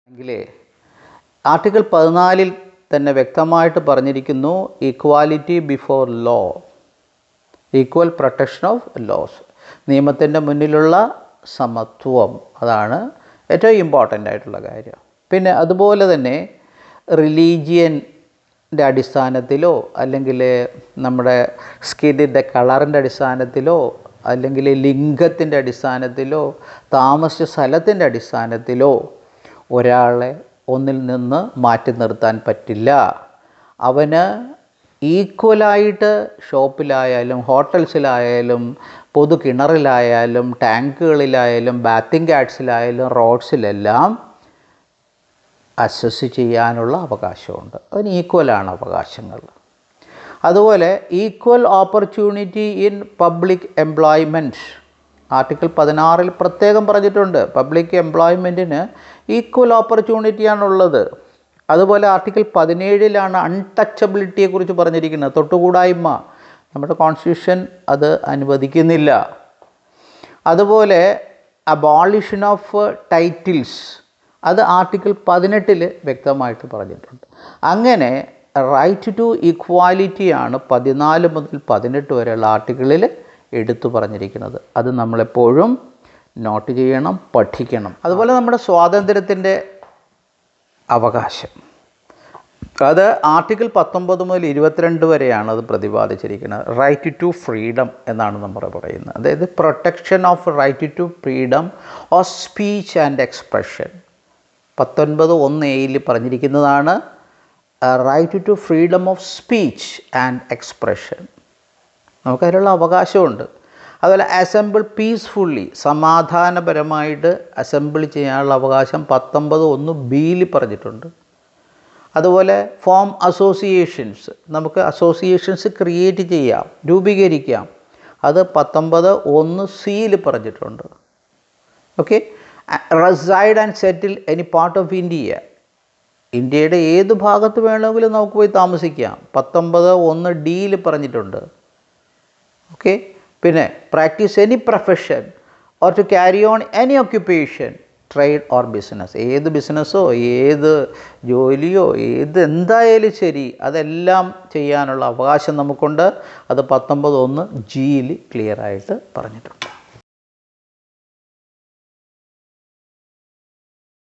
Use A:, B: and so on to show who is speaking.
A: എങ്കിലേ ആർട്ടിക്കിൾ 14 തന്നെ വ്യക്തമായിട്ട് പറഞ്ഞിരിക്കുന്നു, equality before law, equal protection of laws, നിയമത്തിൻ്റെ മുന്നിലുള്ള സമത്വം. അതാണ് ഏറ്റവും ഇമ്പോർട്ടൻ്റ് ആയിട്ടുള്ള കാര്യം. പിന്നെ അതുപോലെ തന്നെ റിലീജിയൻ്റെ അടിസ്ഥാനത്തിലോ അല്ലെങ്കിൽ നമ്മുടെ സ്കിന്നിൻ്റെ കളറിൻ്റെ അടിസ്ഥാനത്തിലോ അല്ലെങ്കിൽ ലിംഗത്തിൻ്റെ അടിസ്ഥാനത്തിലോ താമസിച്ച സ്ഥലത്തിൻ്റെ അടിസ്ഥാനത്തിലോ ഒരാളെ ഒന്നിൽ നിന്ന് മാറ്റി നിർത്താൻ പറ്റില്ല. അവന് ഈക്വലായിട്ട് ഷോപ്പിലായാലും ഹോട്ടൽസിലായാലും പൊതു കിണറിലായാലും ടാങ്കുകളിലായാലും ബാത്തിങ് ആഡ്സിലായാലും റോഡ്സിലെല്ലാം അസസ് ചെയ്യാനുള്ള അവകാശമുണ്ട്. അതിന് ഈക്വലാണ് അവകാശങ്ങൾ. അതുപോലെ equal opportunity in public employment article 16 പ്രത്യേകം പറഞ്ഞിട്ടുണ്ട്. പബ്ലിക് എംപ്ലോയ്മെൻറ്റിന് ഈക്വൽ ഓപ്പർച്യൂണിറ്റിയാണുള്ളത്. അതുപോലെ ആർട്ടിക്കിൾ 17 അൺടച്ചബിലിറ്റിയെക്കുറിച്ച് പറഞ്ഞിരിക്കുന്നത്, തൊട്ടുകൂടായ്മ. നമ്മുടെ കോൺസ്റ്റിറ്റ്യൂഷൻ അത് അനുവദിക്കുന്നില്ല. അതുപോലെ അബോളിഷൻ ഓഫ് ടൈറ്റിൽസ്, അത് ആർട്ടിക്കിൾ 18 വ്യക്തമായിട്ട് പറഞ്ഞിട്ടുണ്ട്. അങ്ങനെ റൈറ്റ് ടു ഈക്വാലിറ്റിയാണ് 14 മുതൽ 18 വരെയുള്ള ആർട്ടിക്കിളിൽ എടുത്തു പറഞ്ഞിരിക്കുന്നത്. അത് നമ്മളെപ്പോഴും നോട്ട് ചെയ്യണം, പഠിക്കണം. അതുപോലെ നമ്മുടെ സ്വാതന്ത്ര്യത്തിൻ്റെ അവകാശം, അത് ആർട്ടിക്കിൾ 19 മുതൽ 22 വരെയാണ് അത് പ്രതിപാദിച്ചിരിക്കുന്നത്. റൈറ്റ് ടു ഫ്രീഡം എന്നാണ് നമ്മൾ പറയുന്നത്. അതായത് protection of right to freedom of speech and expression. 19(1)(a) പറഞ്ഞിരിക്കുന്നതാണ് right to freedom of speech and expression. നമുക്കതിനുള്ള അവകാശമുണ്ട്. അതുപോലെ അസംബിൾ പീസ്ഫുള്ളി, സമാധാനപരമായിട്ട് അസംബിൾ ചെയ്യാനുള്ള അവകാശം 19(1)(b) പറഞ്ഞിട്ടുണ്ട്. അതുപോലെ ഫോം അസോസിയേഷൻസ്, നമുക്ക് അസോസിയേഷൻസ് ക്രിയേറ്റ് ചെയ്യാം, രൂപീകരിക്കാം. അത് 19(1)(c) പറഞ്ഞിട്ടുണ്ട്. Okay. Reside and settle any part of India, ഇന്ത്യയുടെ ഏത് ഭാഗത്ത് വേണമെങ്കിലും നമുക്ക് പോയി താമസിക്കാം, 19(1)(d) പറഞ്ഞിട്ടുണ്ട്. ഓക്കെ. പിന്നെ practice any profession or to carry on any occupation, trade or business, ഏത് ബിസിനസ്സോ ഏത് ജോലിയോ എന്തായാലും ശരി, അതെല്ലാം ചെയ്യാനുള്ള അവകാശം നമുക്കുണ്ട്. അത് 19(1)(g) ക്ലിയറായിട്ട് പറഞ്ഞിട്ടുണ്ട്.